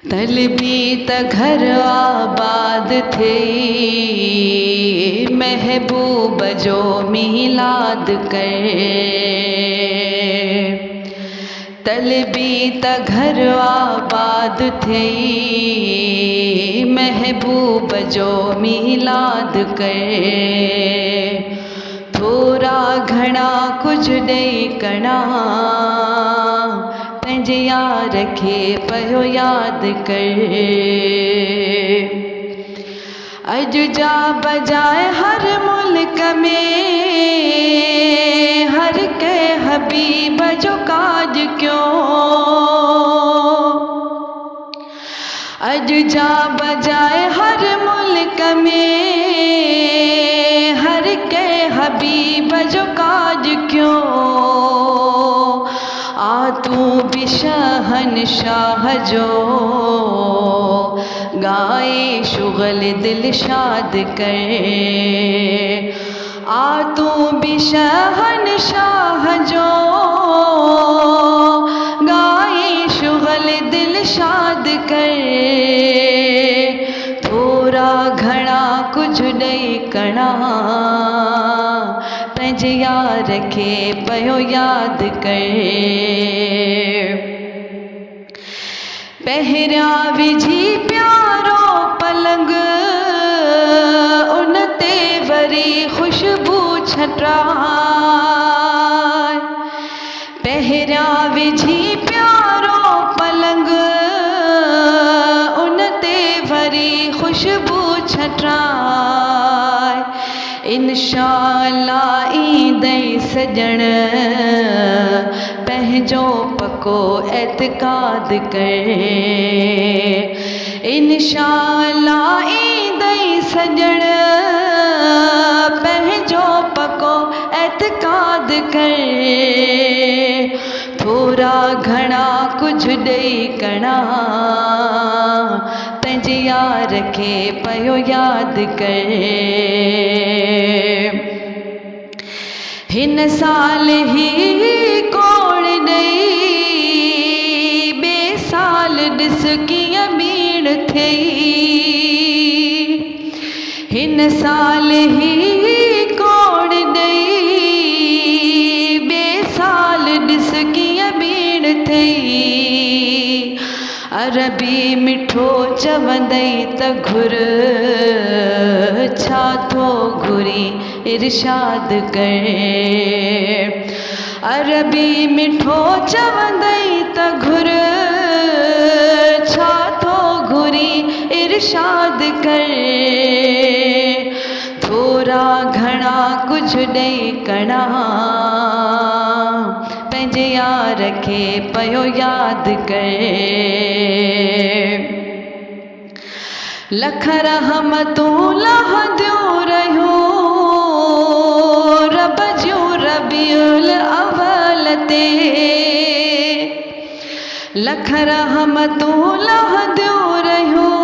तलबी त घर आबाद थे, महबूब जो मीलाद कर। तलबी त घर आबाद थे, महबूब जो मीलाद कर। थोरा घणा कुछ ॾेई कणा, पंहिंजे यार खे पियो यादि कर। अॼु जा बजाए हर मुल्क में, हर कंहिं हबीब जो काज क्यों। अॼु जा बजाए हर मुल्क में, हर कंहिं हबीब जो काज क्यों। आ तू भी शहंशाह जो, गाए शुगल दिल शाद कर। आ तू भी शहंशाह जो, गाए शुगल दिल शाद कर। थोरा घणा कुछ ॾेई कणा, पंहिंजे यार खे पियो यादि कर। पहिरियां विझी प्यारो पलंग, उन ते वरी ख़ुशबू छटाए। पहिरियां विझी प्यारो पलंग, उन ते वरी ख़ुशबू छटाए। इंशाअल्लाह ईंदई सजण, पंहिंजो पको एतिक़ाद कर। इंशाअल्लाह ईंदई सजण, पंहिंजो पको एतिक़ाद कर। थोरा घणा कुछ ॾेई कणा, पंहिंजे यार खे पियो यादि कर। हिन साल ही कोड़ ॾेई, ॿिए साल ॾिस कीअं भीड़ थिए। हिन साल ही कोड़ ॾेई, ॿिए साल ॾिस कीअं भीड़ थिए। अरबी मिठो चवंदई त घुर, छा थो घुरी इरशाद कर। अरबी मिठो चवंदई त घुर, छा थो घुरी इरशाद कर। थोरा घणा कुछ ॾेई कणा, पंहिंजे यार खे पियो यादि कर। लख रहमतूं लहंदियूं रहियूं, रब जूं रबीउल अव्वल ते। लख रहमतूं लहंदियूं रहियूं,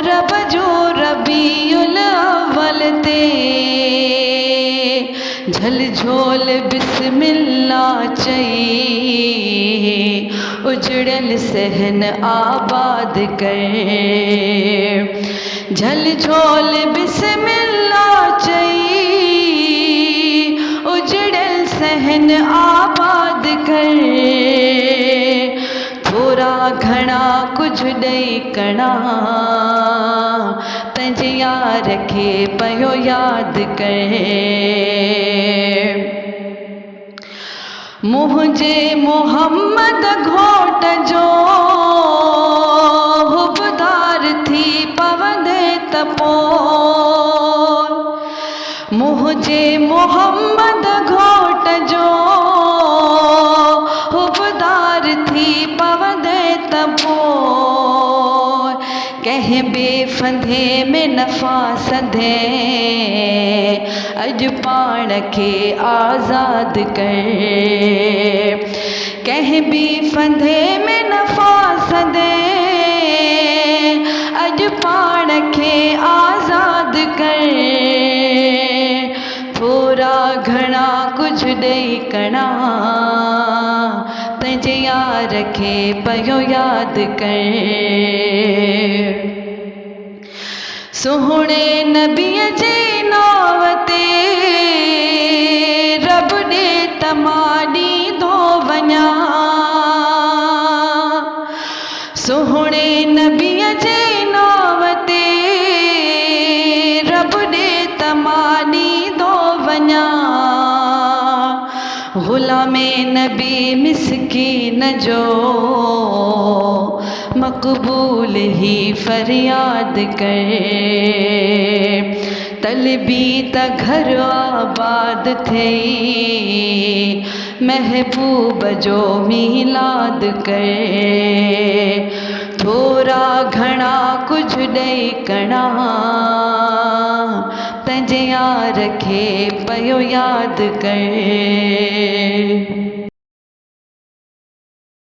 रब जूं रबीउल अव्वल ते। झलझोल बिस्मिल्लाह चई, उजड़ियल सहन आबाद कर। झलझोल बिस्मिल्लाह चई, उजड़ियल सहन आबाद कर। थोरा घणा कुछ ॾेई कणा, पंहिंजे यार खे पियो यादि कर। मुंहिंजे मोहम्मद घोट जो, हुबदार थी पवंदे त पोइ। मुंहिंजे मोहम्मद घोट जो, हुबदार थी पवंदे त पोइ। कंहिं बेफंदे में न फासंदे, अॼु पाण खे आज़ाद कर। कंहिं बि फंदे में न फासंदे, अॼु पाण खे आज़ाद कर। थोरा घणा कुछ ॾेई कणा, पंहिंजे यार खे पयो यादि कर। सुहिणे नबीअ जे नाव ते रब ॾे त मां ॾींदो वञा। सुहिणे नबीअ जे नाव ते रब ॾे त मां ॾींदो वञा। ग़ुलामे नबी मिस्कीन जो मक़बूल ही फरियाद कर। तलबी त घर आबाद थई महबूब जो मीलाद कर। थोरा घणा कुछ ॾेई कणा पंहिंजे यार खे पयो यादि कर।